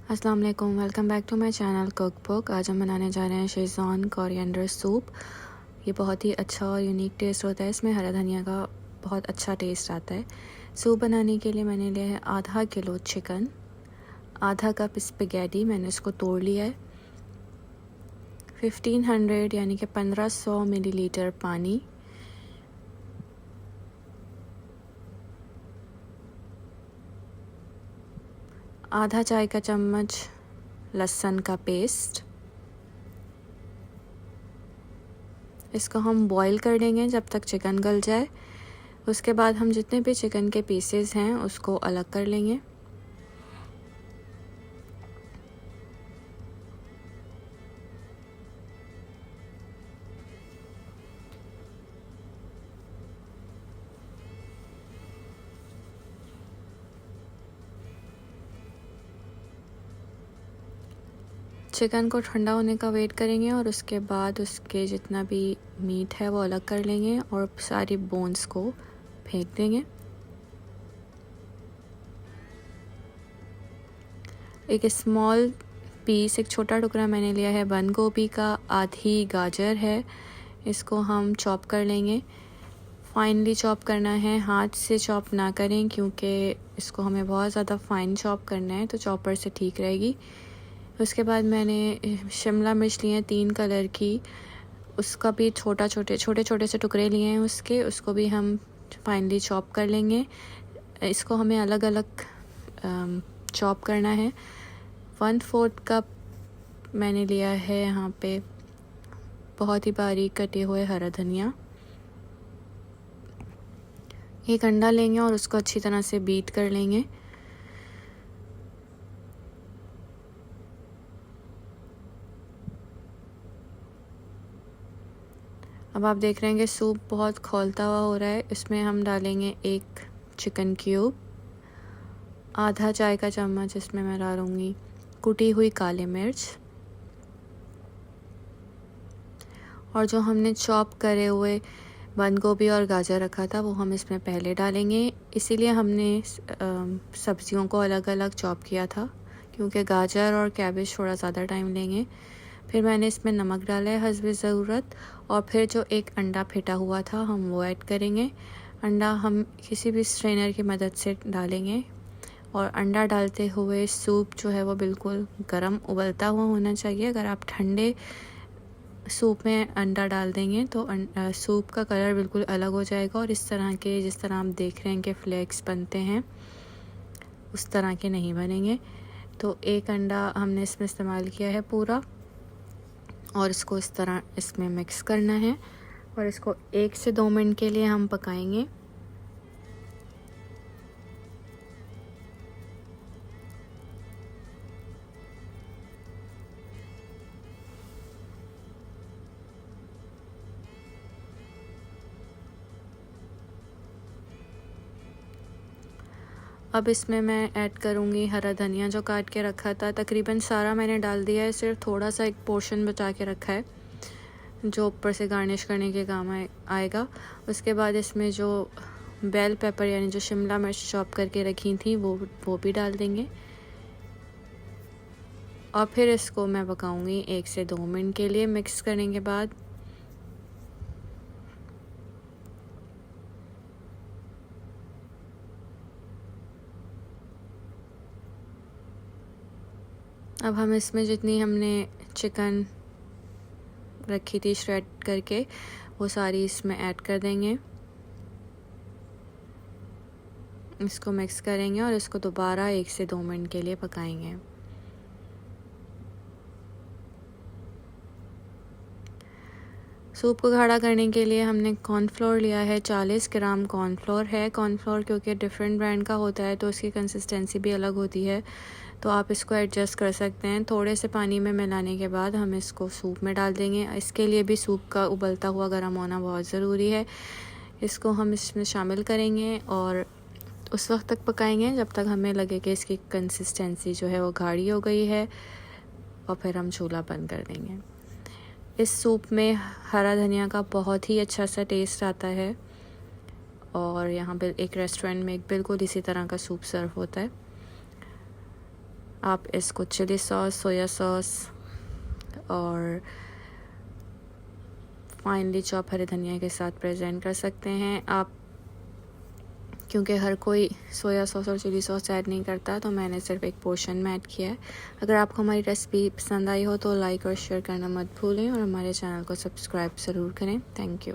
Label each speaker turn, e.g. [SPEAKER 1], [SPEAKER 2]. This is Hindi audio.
[SPEAKER 1] अस्सलाम वालेकुम, welcome back to my channel cook book. आज हम बनाने जा रहे हैं शेज़वान कोरिएंडर सूप। ये बहुत ही अच्छा और यूनिक टेस्ट होता है। इसमें हरा धनिया का बहुत अच्छा टेस्ट आता है। सूप बनाने के लिए मैंने लिया है आधा किलो चिकन, आधा कप स्पेगेटी, मैंने इसको तोड़ लिया है, 1500 यानी कि 1500 मिलीलीटर पानी, आधा चाय का चम्मच लहसुन का पेस्ट। इसको हम बॉईल कर लेंगे जब तक चिकन गल जाए। उसके बाद हम जितने भी चिकन के पीसेस हैं उसको अलग कर लेंगे। चिकन को ठंडा होने का वेट करेंगे और उसके बाद उसके जितना भी मीट है वो अलग कर लेंगे और सारी बोन्स को फेंक देंगे। एक स्मॉल पीस, एक छोटा टुकड़ा मैंने लिया है बंद गोभी का, आधी गाजर है, इसको हम चॉप कर लेंगे। फाइनली चॉप करना है, हाथ से चॉप ना करें क्योंकि इसको हमें बहुत ज़्यादा फाइन चॉप करना है, तो चॉपर से ठीक रहेगी। उसके बाद मैंने शिमला मिर्च लिए हैं 3 कलर की, उसका भी छोटे छोटे से टुकड़े लिए हैं उसको भी हम फाइनली चॉप कर लेंगे। इसको हमें अलग अलग चॉप करना है। 1/4 कप मैंने लिया है यहाँ पे बहुत ही बारीक कटे हुए हरा धनिया। एक अंडा लेंगे और उसको अच्छी तरह से बीट कर लेंगे। अब आप देख रहे हैं कि सूप बहुत खौलता हुआ हो रहा है। इसमें हम डालेंगे एक चिकन क्यूब, आधा चाय का चम्मच इसमें मैं डालूँगी कुटी हुई काली मिर्च, और जो हमने चॉप करे हुए बंद गोभी और गाजर रखा था वो हम इसमें पहले डालेंगे। इसीलिए हमने सब्जियों को अलग अलग चॉप किया था क्योंकि गाजर और कैबेज थोड़ा ज़्यादा टाइम लेंगे। फिर मैंने इसमें नमक डाला है हस्बे ज़रूरत, और फिर जो एक अंडा फेंटा हुआ था हम वो ऐड करेंगे। अंडा हम किसी भी स्ट्रेनर की मदद से डालेंगे और अंडा डालते हुए सूप जो है वो बिल्कुल गर्म उबलता हुआ होना चाहिए। अगर आप ठंडे सूप में अंडा डाल देंगे तो सूप का कलर बिल्कुल अलग हो जाएगा और इस तरह के, जिस तरह आप देख रहे हैं कि फ्लेक्स बनते हैं, उस तरह के नहीं बनेंगे। तो एक अंडा हमने इसमें इस्तेमाल किया है पूरा, और इसको इस तरह इसमें मिक्स करना है और इसको 1 से 2 मिनट के लिए हम पकाएंगे। अब इसमें मैं ऐड करूँगी हरा धनिया जो काट के रखा था। तकरीबन सारा मैंने डाल दिया है, सिर्फ थोड़ा सा एक पोर्शन बचा के रखा है जो ऊपर से गार्निश करने के काम आएगा। उसके बाद इसमें जो बेल पेपर यानी जो शिमला मिर्च चॉप करके रखी थी वो भी डाल देंगे और फिर इसको मैं पकाऊंगी 1 से 2 मिनट के लिए। मिक्स करने के बाद अब हम इसमें जितनी हमने चिकन रखी थी श्रेड करके वो सारी इसमें ऐड कर देंगे। इसको मिक्स करेंगे और इसको दोबारा 1 से 2 मिनट के लिए पकाएंगे। सूप को गाढ़ा करने के लिए हमने कॉर्नफ्लोर लिया है, 40 ग्राम कॉर्नफ्लोर है। कॉर्नफ्लोर क्योंकि डिफरेंट ब्रांड का होता है तो उसकी कंसिस्टेंसी भी अलग होती है, तो आप इसको एडजस्ट कर सकते हैं। थोड़े से पानी में मिलाने के बाद हम इसको सूप में डाल देंगे। इसके लिए भी सूप का उबलता हुआ गर्म होना बहुत ज़रूरी है। इसको हम इसमें शामिल करेंगे और उस वक्त तक पकाएंगे जब तक हमें लगे कि इसकी कंसिस्टेंसी जो है वो गाढ़ी हो गई है, और फिर हम चूल्हा बंद कर देंगे। इस सूप में हरा धनिया का बहुत ही अच्छा सा टेस्ट आता है और यहाँ पे एक रेस्टोरेंट में एक बिल्कुल इसी तरह का सूप सर्व होता है। आप इसको चिली सॉस, सोया सॉस और फाइनली चॉप हरे धनिया के साथ प्रेजेंट कर सकते हैं आप। क्योंकि हर कोई सोया सॉस और चिली सॉस ऐड नहीं करता, तो मैंने सिर्फ एक पोर्शन में ऐड किया है। अगर आपको हमारी रेसिपी पसंद आई हो तो लाइक और शेयर करना मत भूलें और हमारे चैनल को सब्सक्राइब ज़रूर करें। Thank you.